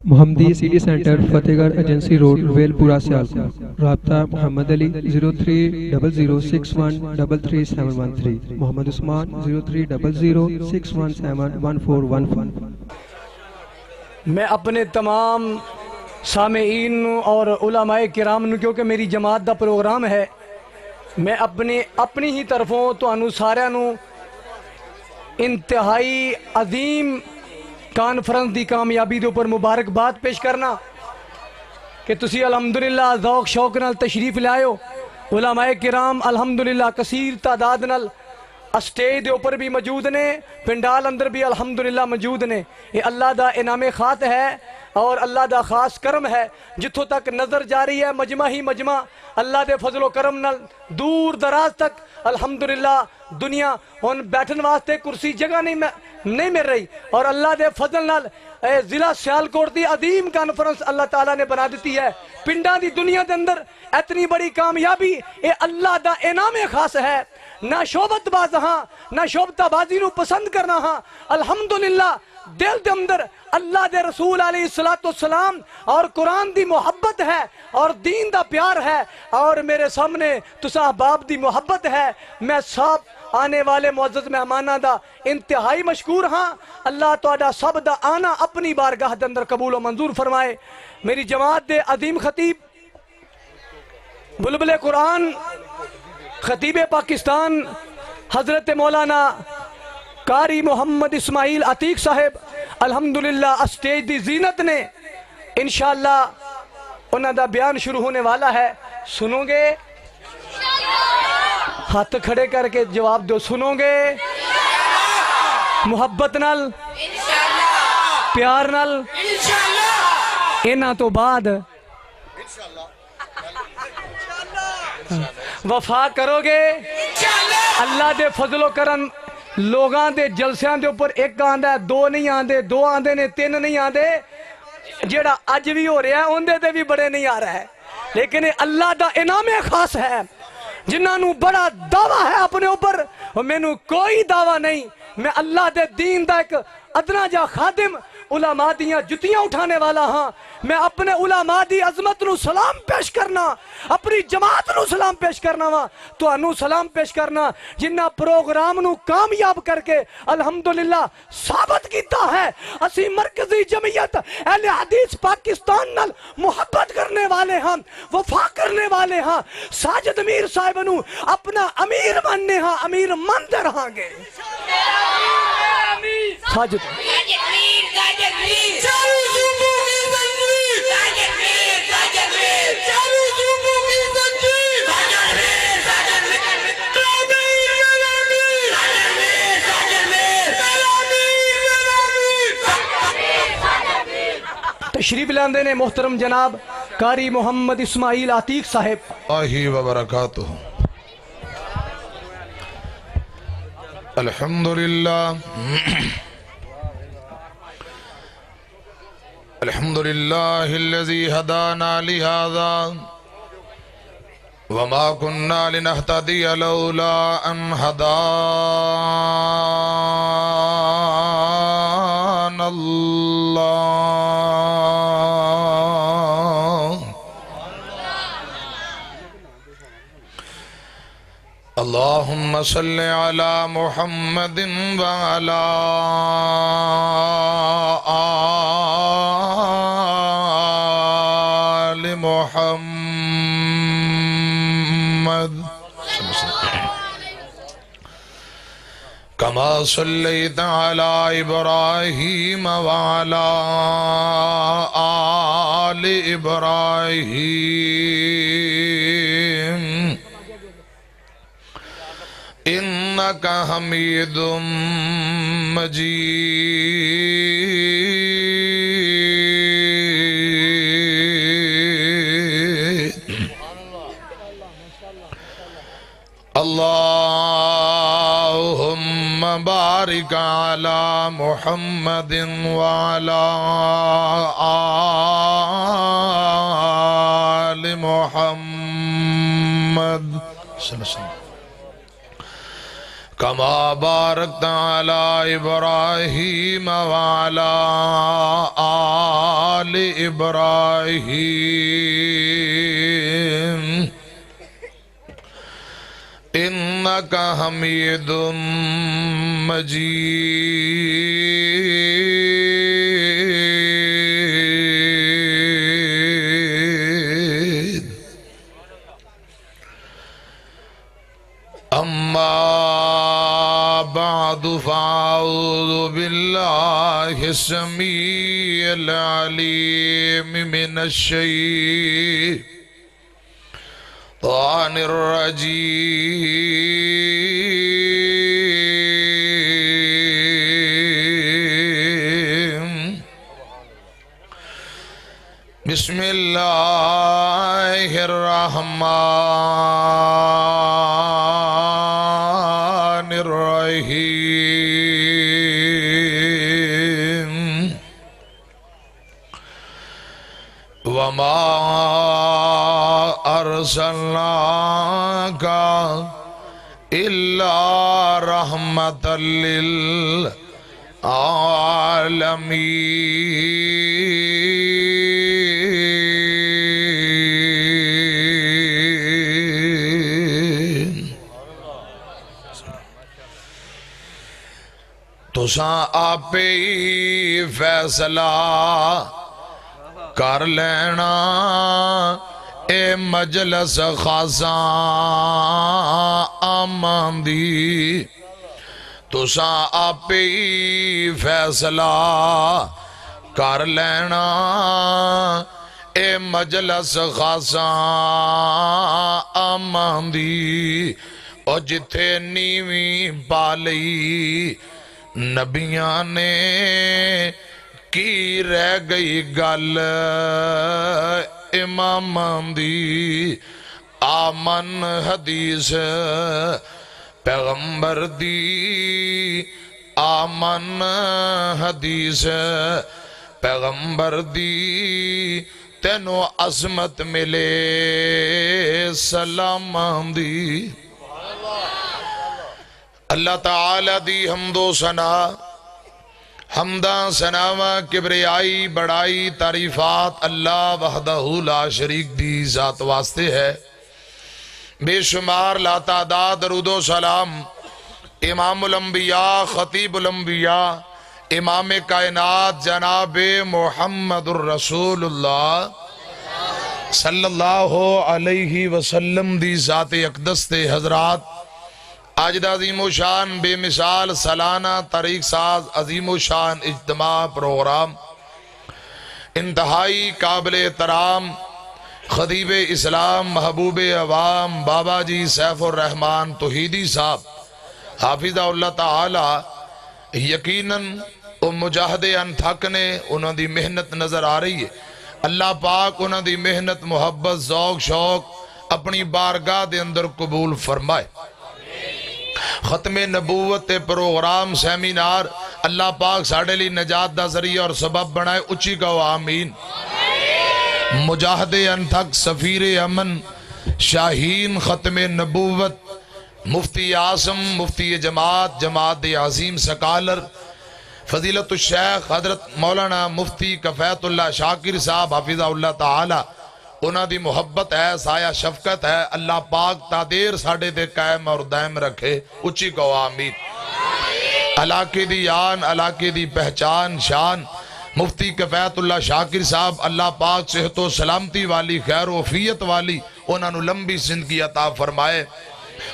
محمدی city centre فتح گڑھ agency road well پورہ سیالکوٹ۔ رابطہ محمد علی 030061337113، محمد عثمان 030061711415۔ میں اپنے تمام سامعین اور علماء کرام کیونکہ میری جماعت دا پروگرام ہے، میں اپنی ہی طرفوں تو سارے انتہائی عظیم کانفرنس دی کامیابی دے اوپر مبارکباد پیش کرنا کہ تسی الحمدللہ ذوق شوق نال تشریف لائے ہو۔ علماء کرام الحمدللہ کثیر تعداد نال اسٹیج دے اوپر بھی موجود نے، پنڈال اندر بھی الحمدللہ موجود نے۔ یہ اللہ دا انعام خاص ہے اور اللہ دا خاص کرم ہے۔ جتھوں تک نظر جاری ہے مجمع ہی مجمع اللہ دے فضل و کرم نال دور دراز تک الحمدللہ دنیا ہن بیٹھن واسطے کرسی جگہ نہیں مل رہی، اور اللہ دے فضل نال ضلع سیالکوٹ دی عظیم کانفرنس اللہ تعالیٰ نے بنا دیتی ہے۔ پنڈاں دی دنیا دے اندر اتنی بڑی کامیابی اے اللہ دا انعام خاص ہے۔ نہ شعبت باز ہاں، نہ شعبتہ بازی نو پسند کرنا ہاں، الحمدللہ دل دے اندر اللہ دے رسول علیہ السلام اور قرآن دی محبت ہے اور دین دا پیار ہے، اور میرے سامنے تسا احباب دی محبت ہے۔ میں سب آنے والے معزز مہمانہ دا انتہائی مشکور ہاں۔ اللہ تعالیٰ سب دا آنا اپنی بارگاہ دے اندر قبول و منظور فرمائے۔ میری جماعت دے عظیم خطیب بلبل قرآن خطیب پاکستان حضرت مولانا قاری محمد اسماعیل عتیق صاحب الحمدللہ اسٹیج دی زینت نے انشاءاللہ انہاں دا بیان شروع ہونے والا ہے۔ سنو گے؟ ہاتھ کھڑے کر کے جواب دو، سنو گے؟ محبت نال، پیار نال، انہاں تو بعد وفا کرو گے؟ اللہ دے فضل و کرم لوگاں دے جلسیاں دے اوپر ایک آندہ ہے، دو نہیں آندے، دو آندے نے، تین نہیں آندے، جیڑا اج بھی ہو رہا ہے اندے دے بھی بڑے نہیں آ رہا ہے، لیکن اللہ دا انعام خاص ہے۔ جنہاں نو بڑا دعویٰ ہے اپنے اوپر، میں نو کوئی دعویٰ نہیں، میں اللہ دے دین دا ایک ادنا جا خادم، علماء دیاں جتیاں اٹھانے والا ہاں۔ میں اپنے علماء دی عظمت نو سلام پیش کرنا، اپنی جماعت نو سلام پیش کرنا وا، تو انو سلام پیش کرنا جنہ پروگرام نو کامیاب کر کے الحمدللہ ثابت کیتا ہے اسی مرکزی جمعیت اہل حدیث پاکستان نال محبت کرنے والے ہاں، وفا کرنے والے ہاں۔ ساجد امیر صاحب نو اپنا امیر ماننے ہاں، امیر مانتے رہاں گے۔ ساجد تشریف لاندے نے محترم جناب قاری محمد اسماعیل عتیق صاحب اللہ وبرکاتہ۔ الحمدللہ الحمدللہ الذی ہدانا لہذا وما كنا لنهتدي لولا ان هدانا اللہ۔ اللہم صل علی محمد وعلی آل محمد کما صلیت علی ابراہیم وعلی آل ابراہیم انک حمید مجید۔ اللہم بارک علی محمد وعلی آل محمد صلی اللہ علیہ وسلم کما بارکت علی ابراہیم وعلی آل ابراہیم انک حمید مجید اما بعد فاعوذ باللہ السمیع العلیم من الشیطان الرجیم بسم اللہ الرحمن الرحیم وما ارسلناک الا رحمۃ للعالمین تساں آپ ہی فیصلہ کر لینا اے مجلس خاصاں آماندی تساں آپ ہی فیصلہ کر لینا اے مجلس خاصاں آماندی اور جتھے نیویں پالی نبیاں نے کی رہ گئی گل امام دی آمن حدیث پیغمبر دی آمن حدیث پیغمبر دی تینو عظمت ملے سلام دی اللہ تعالی دی حمد و ثنا حمداں ثناواں کبریائی بڑائی تعریفات اللہ وحدہ لا شریک دی ذات واسطے ہے بے شمار لا تعداد درود و سلام امام الانبیاء خطیب الانبیاء امام کائنات جناب محمد الرسول اللہ صلی اللہ علیہ وسلم دی ذات اقدس تے حضرات آج دا عظیم و شان بے مثال سالانہ تاریخ ساز عظیم و شان اجتماع پروگرام انتہائی قابل احترام خطیب اسلام محبوب عوام بابا جی سیف الرحمن توحیدی صاحب حافظہ اللہ تعالی یقیناً او مجاہد انتھک نے انہوں دی محنت نظر آ رہی ہے اللہ پاک انہوں دی محنت محبت ذوق شوق اپنی بارگاہ دے اندر قبول فرمائے ختم نبوت پروگرام سیمینار اللہ پاک ساڑھے لی نجات دا ذریعہ اور سبب بنائے اچھی کہو آمین مجاہد انتھک سفیر امن شاہین ختم نبوت مفتی عاصم مفتی جماعت جماعت عظیم سکالر فضیلت الشیخ حضرت مولانا مفتی کفیت اللہ شاکر صاحب حافظہ اللہ تعالی انہاں دی محبت ہے سایہ شفقت ہے اللہ پاک تا دیر ساڑھے دے قائم اور دائم رکھے اچھی کو آمین علاقے دی آن علاقے دی پہچان شان مفتی کفیت اللہ شاکر صاحب اللہ پاک صحت و سلامتی والی خیر و عافیت والی انہاں نو لمبی زندگی عطا فرمائے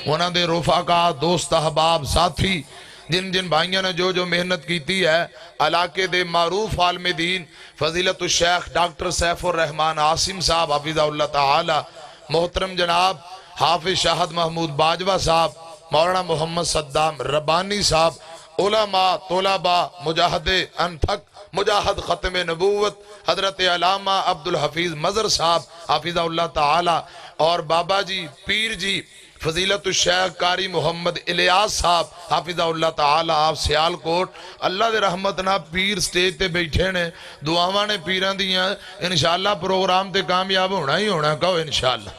انہاں دے رفقا دوست احباب ساتھی جن جن بھائیوں نے جو جو محنت کیتی ہے علاقے دے معروف عالم دین فضیلت الشیخ ڈاکٹر سیف الرحمن عاصم صاحب حافظہ اللہ تعالی محترم جناب حافظ شاہد محمود باجوہ صاحب مولانا محمد صدام ربانی صاحب علماء طلباء مجاہد انتھک مجاہد ختم نبوت حضرت علامہ عبدالحفیظ مظہر صاحب حافظہ اللہ تعالی اور بابا جی پیر جی فضیلت الشیخ قاری محمد الیاس صاحب حافظہ اللہ تعالی آپ سیال کوٹ اللہ دے رحمت نہ پیر سٹیج تے بیٹھے نے دعاواں نے پیران دیاں انشاءاللہ پروگرام تے کامیاب ہونا ہی ہونا کہو انشاءاللہ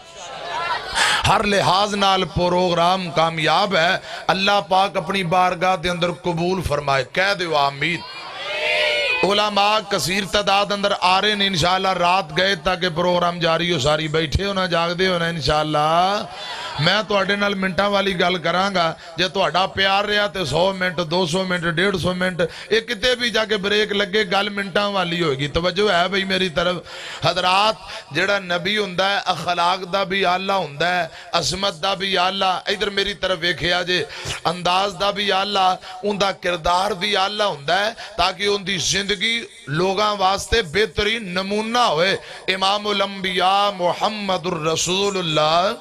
ہر لحاظ نال پروگرام کامیاب ہے اللہ پاک اپنی بارگاہ دے اندر قبول فرمائے کہہ دے آمین علماء کثیر تعداد اندر آ رہے ہیں انشاءاللہ رات گئے تاکہ پروگرام جاری ہو ساری بیٹھے ہونا جاگ دے ہونا انشاءاللہ میں تو اڈے نال منٹاں والی گل کرانگا جے تو اڈا پیار رہا تے 100 منٹ 200 منٹ 150 منٹ ایک کتے بھی جا کے بریک لگے گل منٹاں والی ہوئے گی توجہ ہے بھئی میری طرف حضرات جڑا نبی ہوندہ ہے اخلاق دا بھی آلہ ہوندہ ہے عظمت دا بھی آلہ ادھر میری طرف ویکھیا جے انداز دا بھی آلہ اندہ کردار بھی آلہ ہوندہ ہے تاکہ ان دی زندگی لوگاں واسطے بہترین نمونہ ہوئے امام الانبیاء محمد الرسول اللہ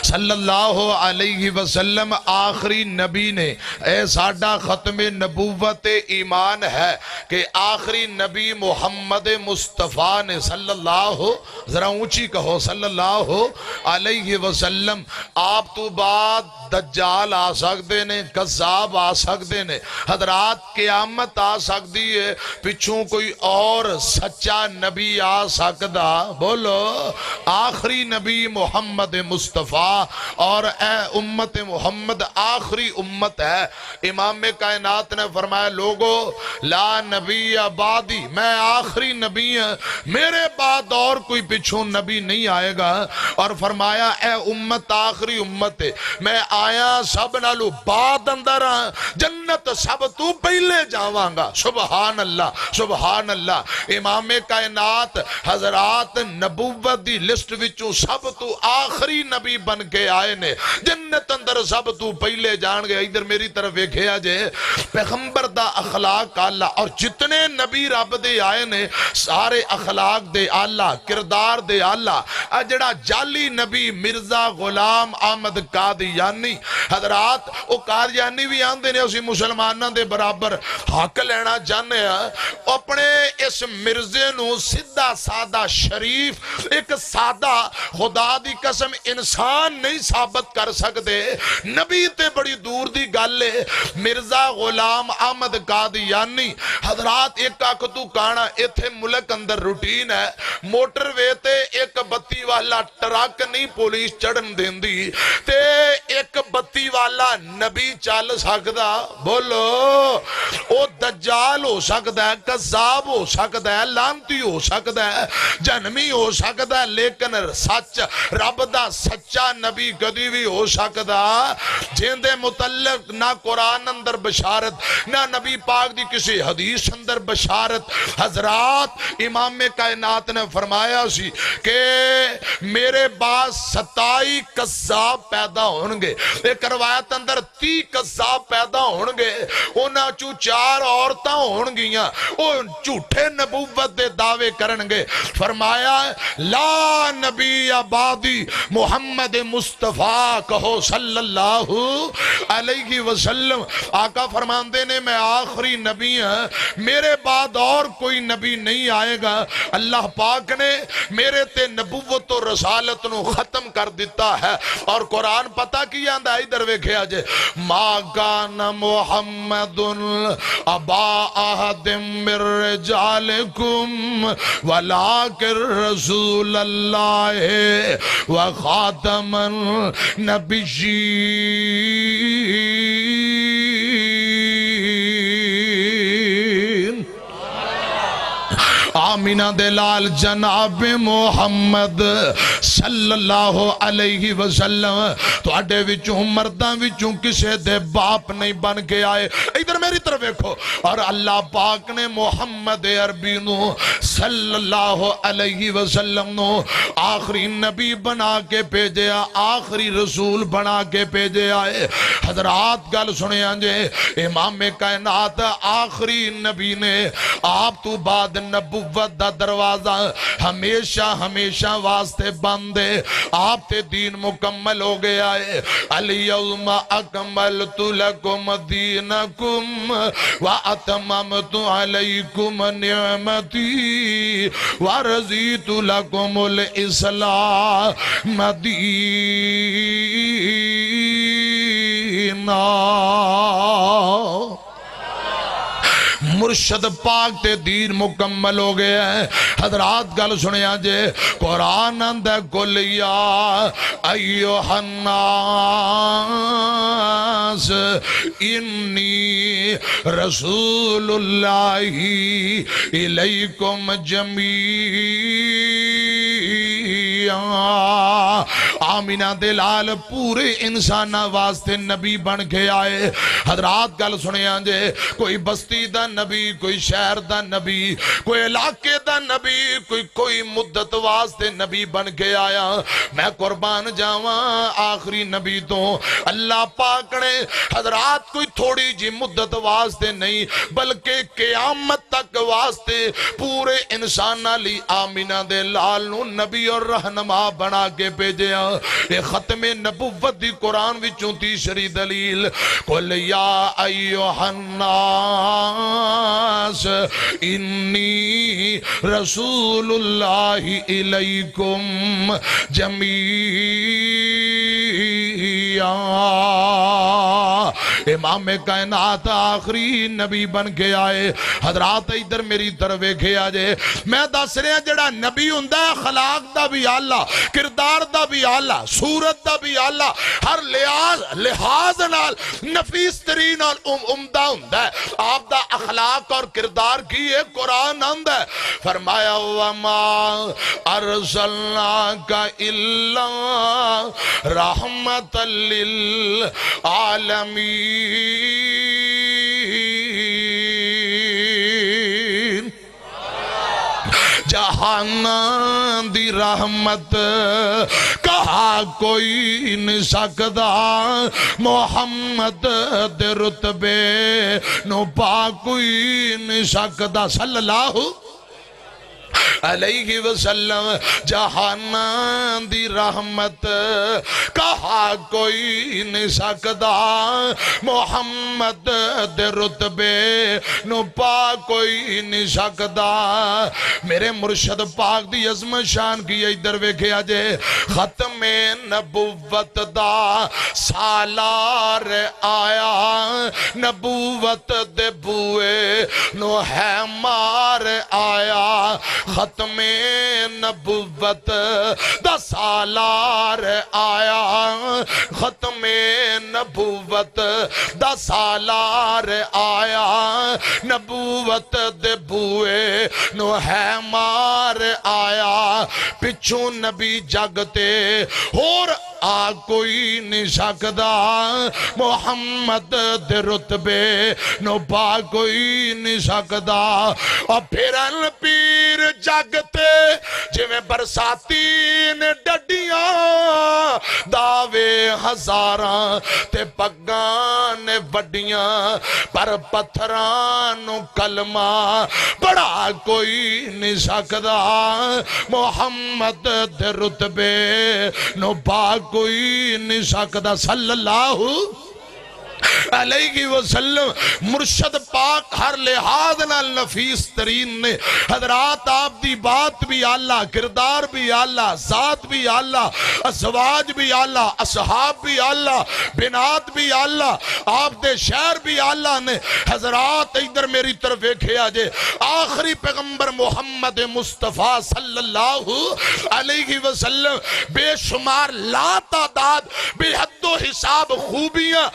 صلی اللہ علیہ وسلم آخری نبی نے اے ساڈا ختم نبوت ایمان ہے کہ آخری نبی محمد مصطفیٰ نے صلی اللہ ذرا اونچی کہو صلی اللہ علیہ وسلم آپ تو بعد دجال آ سکتے نے قذاب آ سکتے نے حضرات قیامت آ سکتی ہے پچھوں کوئی اور سچا نبی آ سکتا بولو آخری نبی محمد مصطفیٰ اور اے امت محمد آخری امت ہے امام کائنات نے فرمایا لوگو لا نبی بعدی میں آخری نبی ہوں میرے بعد اور کوئی پچھوں نبی نہیں آئے گا اور فرمایا اے امت آخری امت ہے میں آیا سب نالو بعد اندر جنت سب تو پہلے جاوانگا سبحان اللہ امام کائنات حضرات نبوت دی لسٹ وچوں سب تو آخری نبی بن کے آئے نے جنت اندر سب تو پہلے جان گئے ادھر میری طرف ویکھیا جے پیغمبر دا اخلاق آلہ اور جتنے نبی رب دے آئے نے سارے اخلاق دے آلہ کردار دے آلہ اجڑا جعلی نبی مرزا غلام احمد قادیانی حضرات او قادیانی بھی آندے نے اسی مسلمانہ دے برابر حق لینا جانے ہیں اپنے اس مرزے نو سدھا سادہ شریف ایک سادہ خدا دی قسم انسان نہیں ثابت کر سکتے نبی تے بڑی دور دی گالے مرزا غلام احمد قادیانی حضرات ایک آکتو کانا ایتھے ملک اندر روٹین ہے موٹر ویتے ایک بتی والا ٹرک نہیں پولیس چڑھن دین دی تے ایک بتی والا نبی چال سکتا بولو او دجال ہو سکتا ہے قذاب ہو سکتا ہے لانتی ہو سکتا ہے جنمی ہو سکتا ہے لیکن سچ رب دا سچا نبی کدی بھی ہو سکتا جن دے متعلق نہ قرآن اندر بشارت نہ نبی پاک دی کسی حدیث اندر بشارت حضرات امام کائنات نے فرمایا سی کہ میرے بعد 27 قذاب پیدا ہونگے ایک روایت اندر 30 قذاب پیدا ہونگے انہاں چو 4 عورتاں ہونگیاں ان جھوٹے نبوت دے دعوے کرنگے فرمایا لا نبی آبادی محمد مصطفیٰ کہو صلی اللہ علیہ وسلم آقا فرماندے نے میں آخری نبی ہوں میرے بعد اور کوئی نبی نہیں آئے گا اللہ پاک نے میرے تے نبوت و رسالت نو ختم کر دیتا ہے اور قرآن پتہ کیا اندہ ادھر ویکھیا جے ما کان محمد ابا احد من رجالکم ولکن رسول اللہ وخاتم النبیین آمینہ دلال جناب محمد صلی اللہ علیہ وسلم تو اڈے وچوں مرداں وچوں کسے دے باپ نہیں بن کے آئے ادھر میری طرف دیکھو اور اللہ پاک نے محمد عربی نو صلی اللہ علیہ وسلم نو آخری نبی بنا کے بھیجے آخری رسول بنا کے بھیجے آئے حضرات گل سنے آنجے امام کائنات آخری نبی نے آپ تو بعد نبوت دا دروازہ ہمیشہ ہمیشہ واسطے بندے آپ تے دین مکمل ہو گیا ہے الیوم اکملت لکم دینکم واتممت علیکم نعمتی ورضیت لکم الاسلام دینا مرشد پاک تے دین مکمل ہو گیا ہے حضرات گل سنیا جے قرآن اندہ کل یا ایوہ الناس انی رسول اللہ الیکم جمیعا آمینہ دلال پورے انسانہ واسطے نبی بن کے آئے حضرات گل سنیا جے کوئی بستی دا نبی کوئی شہر دا نبی کوئی علاقے دا نبی کوئی مدت واسطے نبی بن کے آیا میں قربان جاواں آخری نبی تو اللہ پاک نے حضرات کوئی تھوڑی جی مدت واسطے نہیں بلکہ قیامت تک واسطے پورے انسانہ لی آمینہ دے لال نو نبی اور رہنما بنا کے بھیجیا اے ختم نبوت دی قرآن وچوں تیسری دلیل قل یا ایوہ الناس انی رسول اللہ الیکم جمیعا امام کائنات آخری نبی بن کے آئے حضرات ادھر میری طرف کھیا جے میں دس رہا جڑا نبی ہوندہ ہے خلاق دا بھی آلہ کردار دا بھی آلہ صورت دا بھی آلہ ہر لحاظ نال نفیس ترین اور عمدہ ہوندہ ہے آپ دا اخلاق اور کردار کی ایک قرآن آندہ ہے فرمایا وَمَا أَرْسَلْنَاكَ إِلَّا رَحْمَةً لِلْعَالَمِينَ جہان دی رحمت کہا کوئی نہیں سکدا محمد دے رتبے نو پا کوئی نہیں سکدا صلی اللہ علیہ وسلم جہان دی رحمت کہا کوئی نہیں سکدا محمد دے رتبے نو پا کوئی نہیں سکدا میرے مرشد پاک دی عظمت شان کی ادھر ویکھیا جے ختم نبوت دا سالار آیا نبوت دے بوئے نو ہے مار آیا ختم نبوت دا سالار آیا ختم نبوت دا سالار آیا نبوت دے بوئے نو ہے مار آیا پچھوں نبی جگتے اور آ کوئی نہیں سکدا محمد دے رتبے نو پا کوئی نہیں سکدا اور پھرن پیر جگتے جو میں برساتی نے ڈڈیاں دعوے ہزاراں تے پگان بڑیاں پر پتھرانو کلمہ بڑا کوئی نہیں سکدا محمد دے رتبے نو پا کوئی نہیں سکدا صلی اللہ علیہ وسلم مرشد پاک ہر لحاظ نال نفیس ترین نے حضرات آپ دی بات بھی آلہ کردار بھی آلہ ذات بھی آلہ ازواج بھی آلہ اصحاب بھی آلہ بنات بھی آلہ آپ دے شہر بھی آلہ نے حضرات ادھر میری طرف ایک آجے آخری پیغمبر محمد مصطفیٰ صلی اللہ علیہ وسلم بے شمار لا تعداد بے حد و حساب خوبیاں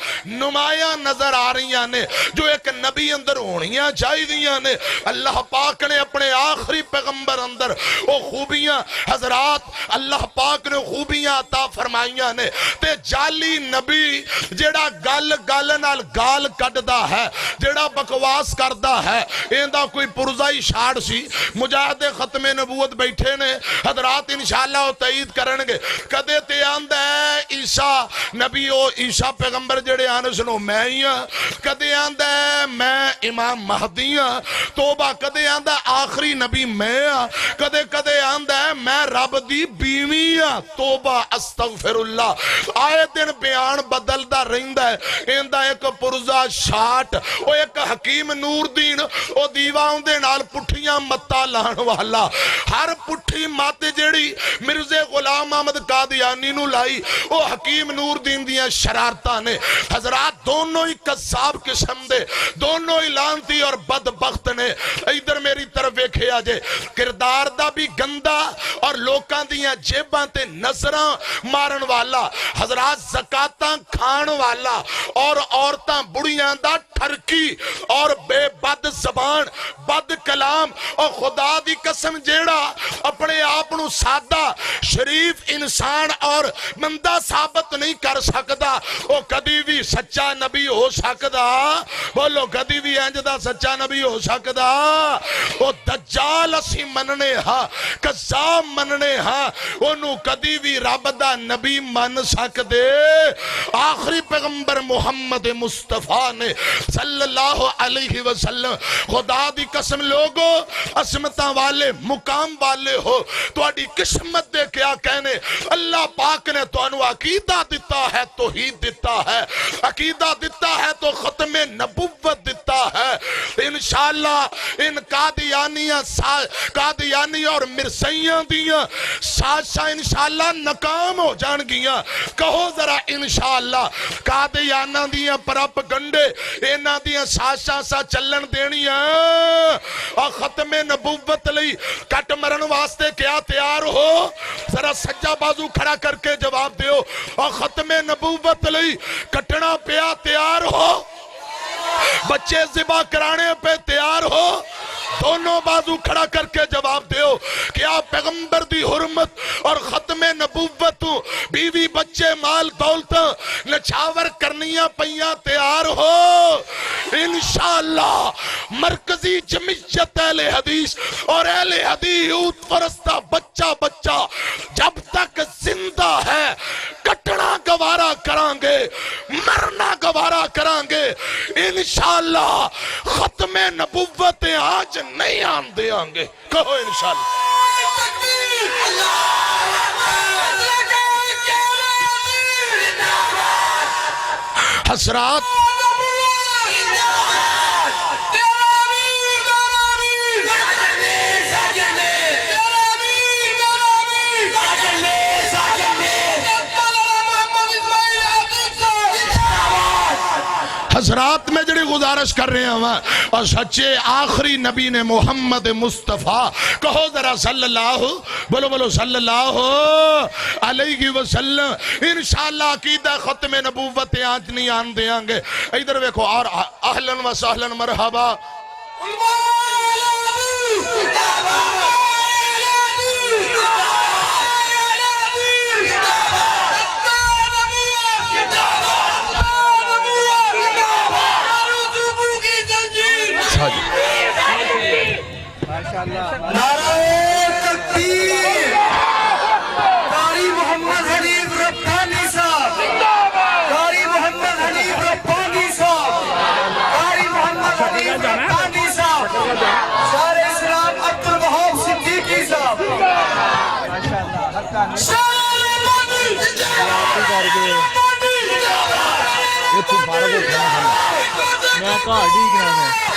نمایاں نظر آ رہی نے جو ایک نبی اندر ہونیاں چاہی دیاں نے اللہ پاک نے اپنے آخری پیغمبر اندر وہ خوبیاں حضرات اللہ پاک نے خوبیاں عطا فرمائیاں نے تے جالی نبی جیڑا گل نال گال کٹدا ہے جیڑا بکواس کردا ہے ایندہ کوئی پرزائی شاڑ سی مجاہد ختم نبوت بیٹھے نے حضرات انشاءاللہ تعید کرنگے کدے تے آندہ ہے عیسیٰ نبی او عیسیٰ پیغمبر جیڑے آنے سنو میں ہی ہاں کدے آندہ ہے میں امام مہدی ہاں توبہ کدے آندہ ہے آخری نبی میں ہاں کدے آندہ ہے میں رب دی بیوی ہاں توبہ استغفر اللہ آئے دن بیان بدلدا رہندا ہے ایندا ایک پرزا شاٹ او ایک حکیم نور دین او دیواں دے نال پٹھیاں متا لان والا ہر پٹھی مت جیڑی مرزے غلام احمد قادیانی نو لائی او حکیم نور دین دیاں شرارتاں نے حضرات دونوں ہی قذاب قسم دے دونوں ہی لانتی اور بدبخت نے ادھر میری طرف ویکھے آجے کردار دا بھی گندا اور لوکاں دیاں جیباں تے نظراں مارن والا حضرات زکاتاں کھان والا اور عورتاں بڑیاں دا ٹھرکی اور بے بد زبان بد کلام اور خدا دی قسم جیڑا اپنے آپنو سادہ شریف انسان اور مندہ ثابت نہیں کر سکتا وہ کدی بھی سچا نبی ہو سکتا بولو کدی بھی انجدہ سچا نبی ہو سکتا وہ دجال اسی مننے ہاں قذاب مننے ہاں انہوں کدی بھی رب دا نبی من سکتے آخری پیغمبر محمد مصطفیٰ نے صلی اللہ علیہ وسلم خدا دی قسم لوگو عصمتاں والے مقام والے ہو تو اڈی قسمت دے کیا کہنے اللہ پاک نے تو انو عقیدہ دیتا ہے توحید دیتا ہے عقیدہ دیتا ہے تو ختم نبوت دیتا ہے انشاءاللہ ان قادیانی اور مرسیاں دیاں سازشاں انشاءاللہ ناکام ہو جان گیاں کہو ذرا انشاءاللہ قادیانہ دیاں پرپ گنڈے اینا دیاں سازشاں سا چلن دینیاں اور ختم نبوت لئی کٹ مرن واسطے کیا تیار ہو ذرا سجا بازو کھڑا کر کے جواب دیو اور ختم نبوت لئی کٹنا پیا تیار ہو بچے ذبح کرانے پہ تیار ہو دونوں بازو کھڑا کر کے جواب دیو کیا پیغمبر دی حرمت اور ختم نبوت بیوی بچے مال دولت نچھاور کرنیاں پہیاں تیار ہو انشاءاللہ مرکزی جمعیت اہل حدیث اور اہل حدیث یوت فرستہ بچہ جب تک زندہ ہے کٹنا گوارا کرانگے مرنا گوارا کرانگے انشاءاللہ ختم نبوت آج نہیں آن دے آنگے کہو انشاءاللہ حسرات حضرات میں جڑی گزارش کر رہے ہیں اور سچے آخری نبی نے محمد مصطفیٰ کہو ذرا صلی اللہ بولو صلی اللہ علیہ وسلم انشاءاللہ عقیدہ ختم نبوت آج نہیں آن دے آنگے ادھر ویکھو اور اہلاً و سہلاً مرحبا نعرہ تکبیر قاری محمد حنیف ربانی صاحب قاری محمد حنیف ربانی صاحب قاری محمد حنیف ربانی صاحب شار اسلام عبدالوہاب صدیقی صاحب میں کہا ٹھیک نام ہے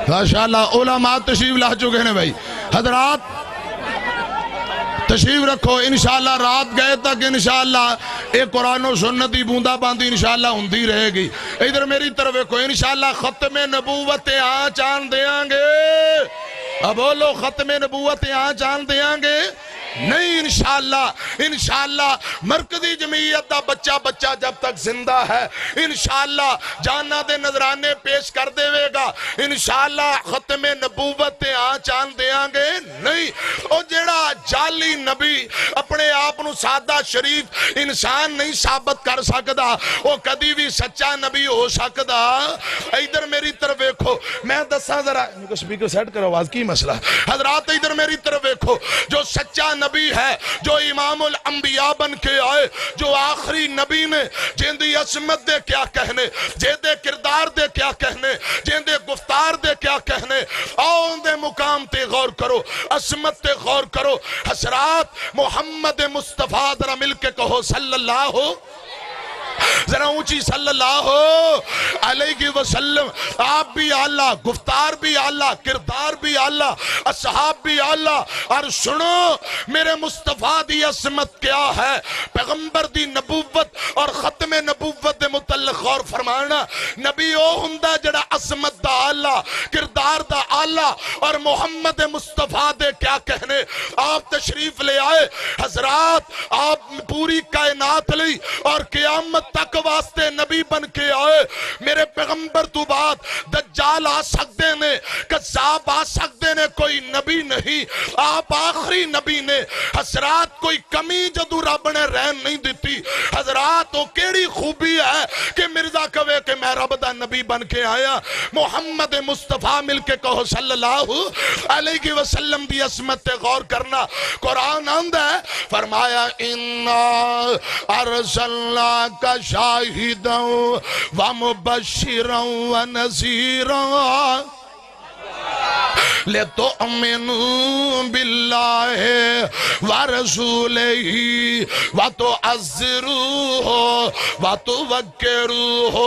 ماشاءاللہ علماء تشریف لا چکے ہیں بھائی حضرات تشریف رکھو انشاءاللہ رات گئے تک انشاءاللہ ایک قرآن و سنتی بوندہ باندھی انشاءاللہ ہوندی رہے گی ادھر میری طرف دیکھو انشاءاللہ ختم نبوت آج آن دے آنگے اب بولو ختم نبوت آج آن دے آنگے نہیں انشاءاللہ مرکزی جمعیت دا بچہ جب تک زندہ ہے انشاءاللہ جانا دے نظرانے پیش کر دے گا انشاءاللہ ختم ختم نبوت چان دیاں گے نہیں. او جڑا جعلی نبی اپنے آپ نو سادہ شریف انسان نہیں ثابت کر سکدا او کدی بھی سچا نبی ہو سکدا. ادھر میری طرف دیکھو میں دساں ذرا سپیکر سیٹ کرو آواز کی مسئلہ. حضرات ادھر میری طرف دیکھو جو سچا نبی ہے جو امام الانبیاء بن کے آئے جو آخری نبی نے جن دی عظمت دے کیا کہنے جن دے کردار دے کیا کہنے جن دے گفتار دے کیا کہنے آؤ دے مقام تے غور کرو عظمت تے غور کرو. حضرات محمد مصطفیٰ ذرا مل کے کہو صلی اللہ ذرا اونچی صلی اللہ علیہ وسلم. آپ بھی اعلیٰ گفتار بھی اعلیٰ کردار بھی اعلیٰ اصحاب بھی اعلیٰ. اور سنو میرے مصطفیٰ دی عظمت کیا ہے پیغمبر دی نبوت اور ختم نبوت دے متعلق غور فرمانا. نبی او ہندہ جڑا عظمت دا اعلیٰ کردار دا اعلیٰ اور محمد مصطفیٰ دے کیا کہنے. آپ تشریف لے آئے حضرات آپ پوری کائنات لی اور قیامت تک واسطے نبی بن کے آئے. میرے پیغمبر تو بعد دجال آ سکتے نے کذاب آ سکتے نے کوئی نبی نہیں. آپ آخری نبی نے. حضرات کوئی کمی جدو رب نے رہن نہیں دیتی. حضرات وہ کیڑی خوبی ہے کہ مرزا کہے کہ میں رب دا نبی بن کے آیا. محمد مصطفیٰ مل کے کہو صلی اللہ علیہ وسلم دی عظمت تے غور کرنا. قرآن آندہ ہے فرمایا اِنَّا أَرْسَلْنَاكَ شاہداً ومبشراً ونذیراً لِتُؤْمِنُوا بِاللَّهِ وَرَسُولِهِ وَتُعَزِّرُوهُ وَتُوَقِّرُوهُ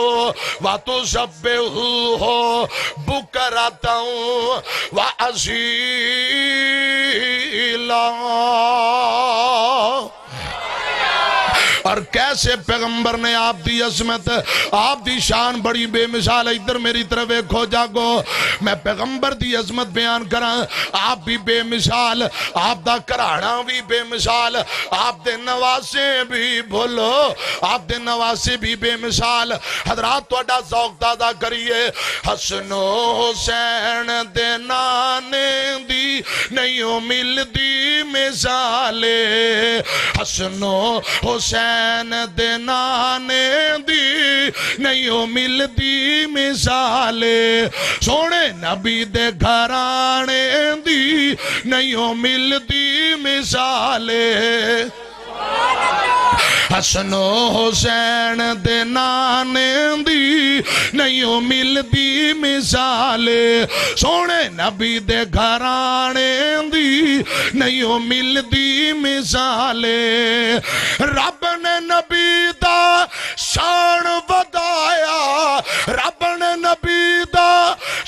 وَتُسَبِّحُوهُ بُكْرَةً وَأَصِيلًا. اور کیسے پیغمبر نے آپ دی عظمت آپ دی شان بڑی بے مثال. ادھر میری طرف ایکھو جاگو میں پیغمبر دی عظمت بیان کراں. آپ بھی بے مثال آپ دا کرانا بھی بے مثال آپ دے نواسے بھی بھولو آپ دے نواسے بھی بے مثال. حضرات توڑا ذوق دادا کریے. حسن و حسین دے نانے دی نہیں مل دی مثالے. حسن و حسین دے نانے دی نہیں مل دی مثالے. سونے نبی دے گھرانے دی نہیں مل دی مثالے. حسن و حسین دے نانے دی نہیں مل دی مثالے. سونے نبی دے گھرانے دی نہیں مل دی مثالے. رب نے نبی دا شان ودایا رب نے نبی دا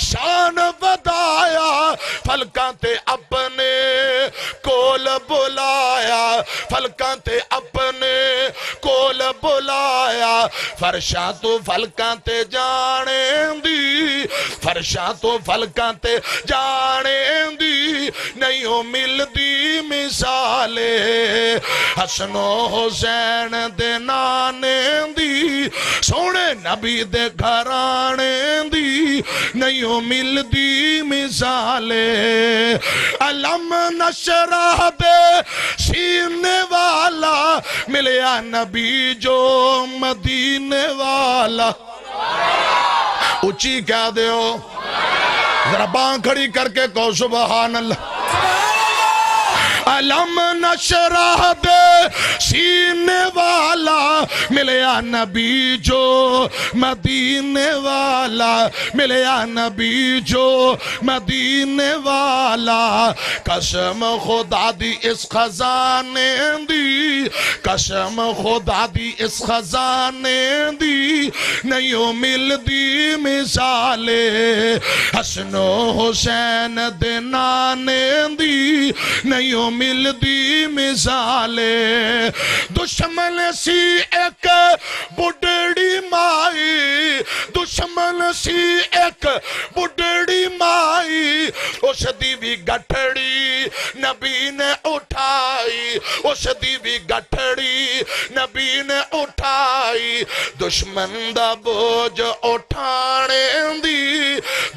شان ودایا فلکاں تے اپنے کول بلایا فلکاں تے اپنے کول بلایا. فرشاں تو فلکاں تے جانے دی فرشاں تو فلکاں تے جانے دی نہیں مل دی مثالے. حسن و حسین دے نانے دی سونے نبی دے گھرانے دی نہیں مل دی مثالے. علم نشرح دے سینے والا ملیا نبی جو مدینے والا. اچھی کیا دے ہو ذرا بان کھڑی کر کے کہو سبحان اللہ. علم نشرح دے سینے والا ملیا نبی جو مدینے والا ملیا نبی جو مدینے والا. قسم خدا دی اس خزانے دی قسم خدا دی اس خزانے دی نہیں مل دی مثالے. حسن و حسین دے نانے دی نہیں مل دی مثالے. دشمن سی ایک بڑھڑی مائی دشمن سی ایک بڑھڑی مائی اس دی بھی گٹھڑی نبی نے اٹھائی اس دی بھی گٹھڑی نبی نے اٹھائی. دشمن دا بوجھ اٹھانے دی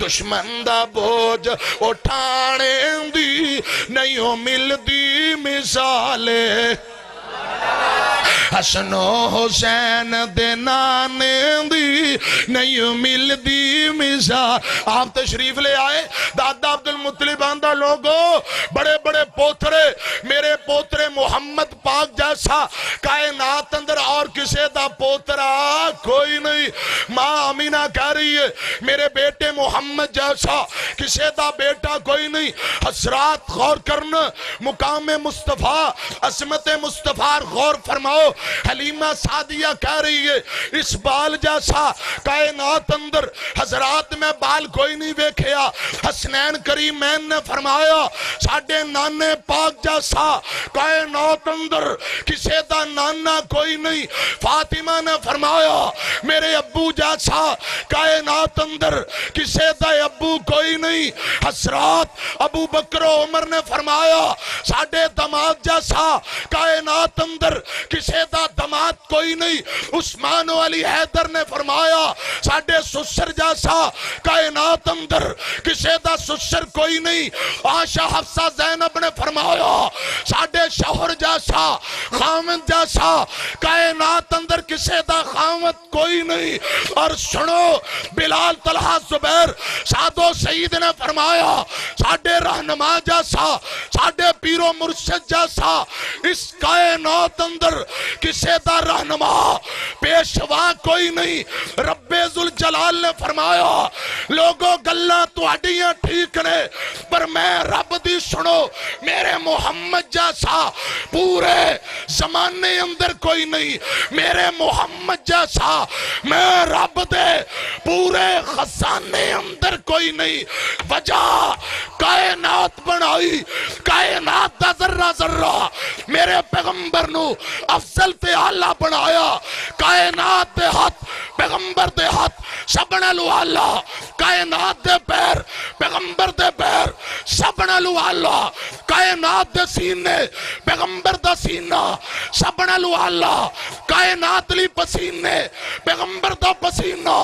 دشمن دا بوجھ اٹھانے دی نہیں مل دی مثالے حسن و حسین دے نانے دی نہیں مل دی مثال. آپ تشریف لے آئے دادا عبدالمطلب آندہ لوگو بڑے بڑے پوترے میرے پوترے محمد پاک جیسا کائنات اندر اور کسے دا پوترا کوئی نہیں. ماں امینہ کہہ رہی ہے میرے بیٹے محمد جیسا کسے دا بیٹا کوئی نہیں. حضرات غور کرنا مقام مصطفیٰ عظمت مصطفیٰ غور فرماؤ. حلیمہ سعدیہ کہہ رہی ہے اس بال جیسا کائنات اندر حضرات میں بال کوئی نہیں دیکھیا. حسنین کریمین نے فرمایا ساڑھے نانے پاک جیسا کائنات اندر کسے دا نانا کوئی نہیں. فاطمہ نے فرمایا میرے ابو جیسا کائنات اندر کسے دا ابو کوئی نہیں. حضرات ابو بکر و عمر نے فرمایا ساڑھے دماد جیسا کائنات اندر کسے دا دماد کوئی نہیں. عثمان و علی حیدر نے فرمایا ساڑھے سسر جیسا کائنات اندر کسے دا سسر کوئی نہیں. عائشہ حفصہ زینب نے فرمایا ساڑھے شوہر جیسا خامد جیسا کائنات اندر کسے دا خامد کوئی نہیں. اور سنو بلال طلحہ زبیر سعد و سعید نے فرمایا ساڑھے رہنما جیسا ساڑھے پیر و مرشد جیسا اس کائنات اندر کسے دا رہنما پیشوا کوئی نہیں. رب ذوالجلال نے فرمایا لوگوں گلہ تو اڈیاں ٹھیک نے پر میں رب دی سنو میرے محمد جیسا پورے زمانے اندر کوئی نہیں. میرے محمد جیسا میں رب دے پورے خزانے اندر کوئی نہیں. وجہ کائنات بنائی کائنات دا ذرہ ذرہ میرے پیغمبر نو افضل تے اللہ بنایا. کائنات دے ہاتھ پیغمبر دے ہاتھ سبنے لو اللہ. کائنات دے پیر پیغمبر دے پیر سبنے لو اللہ. کائنات دے سینے پیغمبر دا سینہ سبنے لو اللہ. کائنات لی پسینے پیغمبر دا پسینہ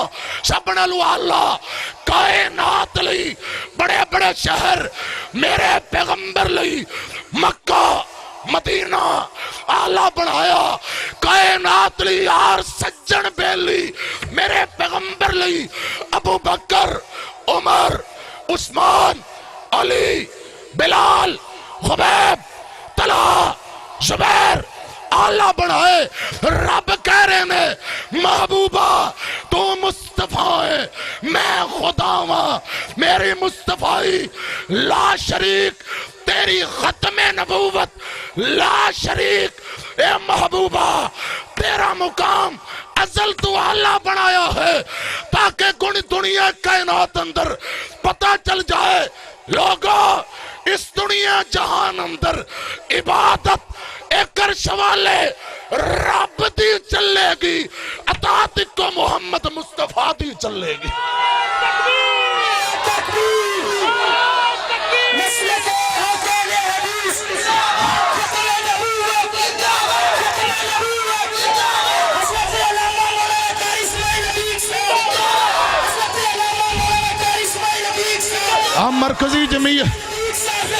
سبنے لو اللہ. کائنات لی بڑے بڑے شہر میرے پیغمبر لی مکہ مدینہ آلہ بنایا. کائنات لی آر سجن بیلی میرے پیغمبر لی ابو بکر عمر عثمان علی بلال خبیب طلحہ زبیر آلہ بنائے. رب کہہ رہے نے محبوبہ تو مصطفیٰ ہے میں خدا ہوں. میری مصطفیٰ لا شریک تیری ختم نبوت لا شریک. اے محبوبہ تیرا مقام ازل تو اللہ بنایا ہے تاکہ کن دنیا کائنات اندر پتہ چل جائے لوگوں اس دنیا جہان اندر عبادت ایک عرش والے رب دی چلے گی اطاعت کو محمد مصطفیٰ دی چلے گی.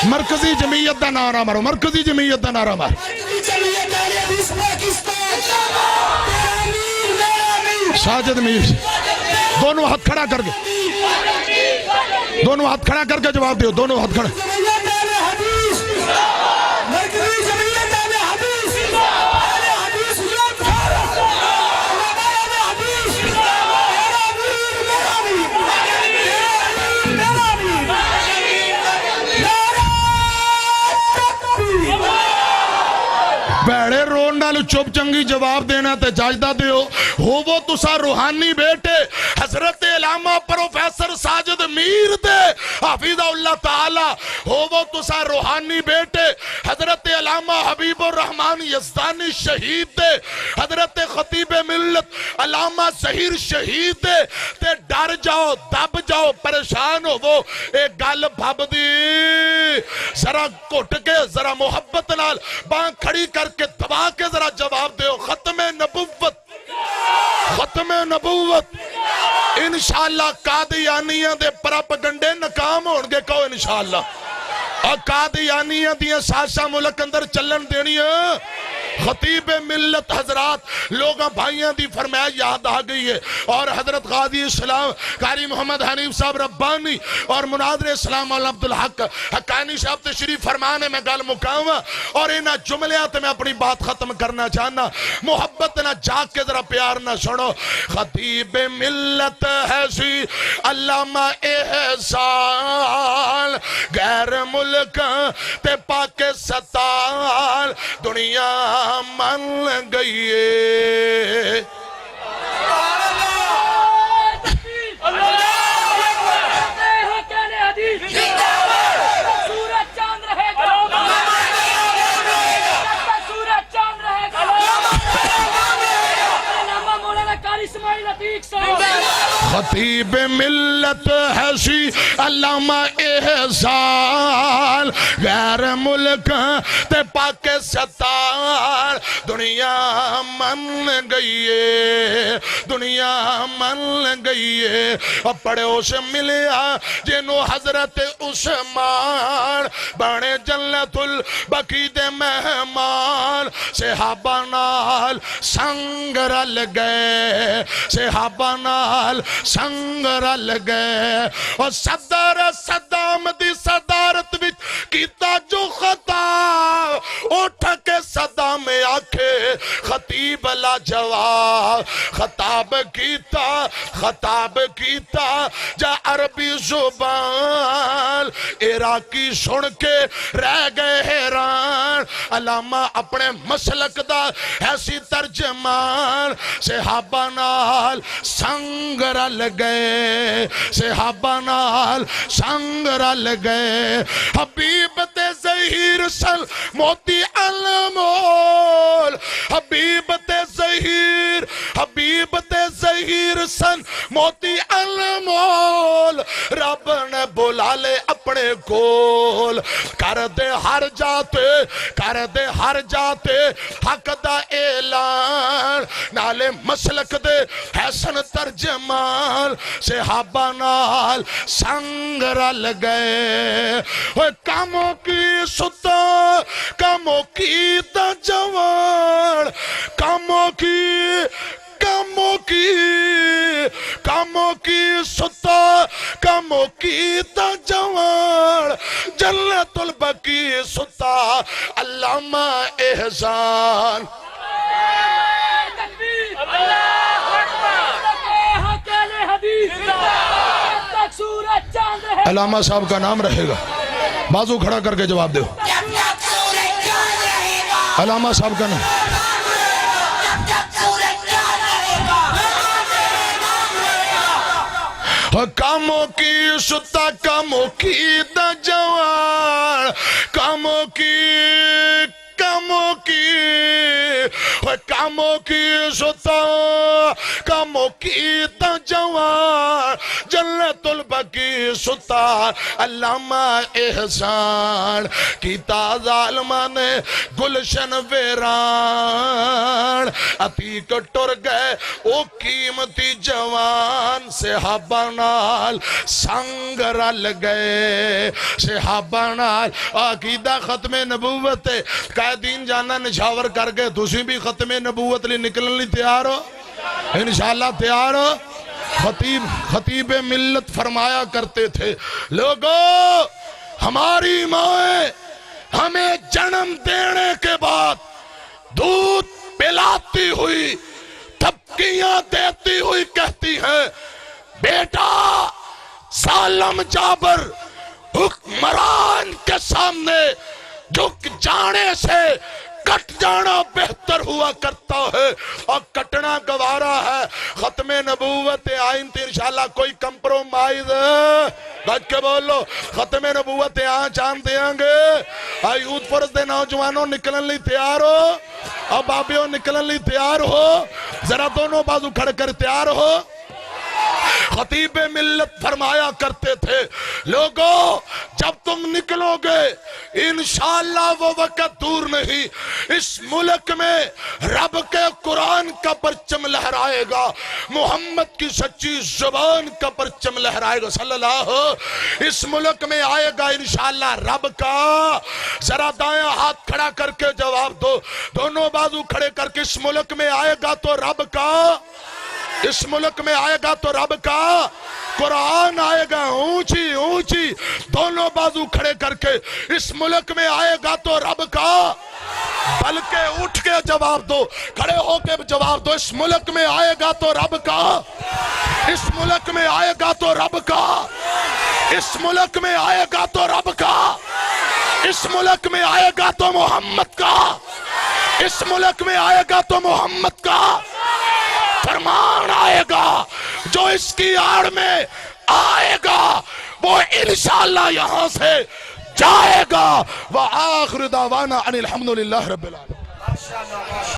مرکزی جمعیت دا نعرہ مارو. مرکزی جمعیت دا نعرہ مارو. ساجد میر دونوں ہاتھ کھڑا کر کے دونوں ہاتھ کھڑا کر کے جواب دیو. دونوں ہاتھ کھڑا. بیڑے رون نال چپ چنگی جواب دینا تے جاجدہ دیو. ہو وہ تسا روحانی بیٹے حضرت علامہ پروفیسر ساجد میر دے حفیظ اللہ تعالی. ہو وہ تسا روحانی بیٹے حضرت علامہ حبیب الرحمن یزدانی شہید دے. حضرت خطیب ملت علامہ ظہیر شہید دے. تے ڈر جاؤ دب جاؤ پریشان ہو وہ ایک گل بھب دی ذرا کٹ کے ذرا محبت نال باں کھڑی کر کے دبا کے ذرا جواب دیو. ختم نبوت ختم نبوت انشاءاللہ قادیانیاں دے پراپگنڈے ناکام ہون گے، کہو انشاءاللہ۔ اور قادیانیاں دیاں سازشاں ملک اندر چلن دینی ہے۔ خطیب ملت حضرات لوگاں بھائیاں دی فرمایا یاد آ گئی ہے، اور حضرت غازی اسلام قاری محمد حنیف صاحب ربانی اور مناظر اسلام مولانا عبدالحق حقانی صاحب تشریف فرمانے میں گل مکاواں، اور انہاں جملیات میں اپنی بات ختم کرنا چاہنا۔ محبت نہ جاگ کے ذرا پیار نہ سنو۔ خطیب ملت ہے سی علامہ احسان، غیر ملک تے پاکستان دنیا من گئی ہے۔ خطیب ملت ہے سی علامہ احسان، غیر ملک تے پاکستان دنیا من گئی ہے، دنیا من گئی ہے۔ اور پڑے اسے ملیا جنہوں حضرت عثمان بڑے جنت البقیع دے مہمان، صحابہ نال سنگ رل گئے، صحابہ نال سنگ رل گئے، اور صدر صدام دی صدارت وچ کیتا جو خطا، اٹھ کے صدام آکھے خطیب لا جواب، خطاب کیتا جا عربی زبان، عراقی سن کے رہ گئے حیران، علامہ اپنے مسلک دا ایسی ترجمان، صحابہ نال سنگ رل گئے، صحابہ نال سنگ رل گئے، حبیب تے ظہیر سن موتی انمول، حبیب تے ظہیر سن موتی انمول، رب نے بلا لے اپنے کول، کر دے ہر جاتے حق دا اعلان، نالے مسلک دے حسن ترجمان، صحابہ نال سنگ رل گئے، کاموں کی ستا کاموں کی دا جوان، کاموں کی ستا کاموں کی دا جوان، جنت البقیع ستا علامہ احسان۔ علامہ صاحب کا نام رہے گا، بازو کھڑا کر کے جواب دو۔ علامہ صاحب کا نام کاموں کی ستا کاموں کی دا جوان، کاموں کی ستا کاموں کی دا جوان، جنت البقیع ستا علامہ احسان، کیتا ظالمہ نے گلشن ویران، عتیق ٹر گئے او قیمتی جوان، صحابہ نال سنگ رل گئے، صحابہ نال عقیدہ ختم نبوت قائدین جانا نشاور کر گئے، تسی بھی ختم نبوت لی نکلن لی تیار ہو؟ انشاءاللہ تیار ہو؟ خطیب ملت فرمایا کرتے تھے، لوگو ہماری مائیں ہمیں جنم دینے کے بعد دودھ پلاتی ہوئی تھپکیاں دیتی ہوئی کہتی ہیں، بیٹا ظالم جابر حکمران کے سامنے جھک جانے سے کٹ جانا بہتر ہوا کرتا ہے، اور کٹنا گوارا ہے۔ ختم نبوت آئین تھی انشاءاللہ کوئی کمپرومائز بچ کے بولو، ختم نبوت آن چاند دیاں گے، یوتھ فورس دے نوجوانوں نکلن لی تیار ہو، اور بابیوں نکلن لی تیار ہو، ذرا دونوں بازو کھڑ کر تیار ہو۔ خطیب ملت فرمایا کرتے تھے لوگوں جب تم نکلو گے انشاءاللہ وہ وقت دور نہیں اس ملک میں رب کے قرآن کا پرچم لہرائے گا, محمد کی سچی زبان کا پرچم لہرائے گا صلی اللہ. اس ملک میں آئے گا انشاءاللہ رب کا. ذرا دائیں ہاتھ کھڑا کر کے جواب دو, دونوں بازو کھڑے کر کے. اس ملک میں آئے گا تو رب کا, اس ملک میں آئے گا تو رب کا قرآن آئے گا. اونچی اونچی دونوں بازو کھڑے کر کے. اس ملک میں آئے گا تو رب کا, بلکہ اٹھ کے جواب دو, کھڑے ہو کے جواب دو. اس ملک میں آئے گا تو رب کا, اس ملک میں آئے گا تو رب کا, اس ملک میں آئے گا تو رب کا, اس ملک میں آئے گا تو محمد کا, اس ملک میں آئے گا تو محمد کا فرمان آئے گا. جو اس کی آڑ میں آئے گا وہ انشاءاللہ یہاں سے جائے گا. وآخر دعوانا ان الحمدللہ رب العالمین.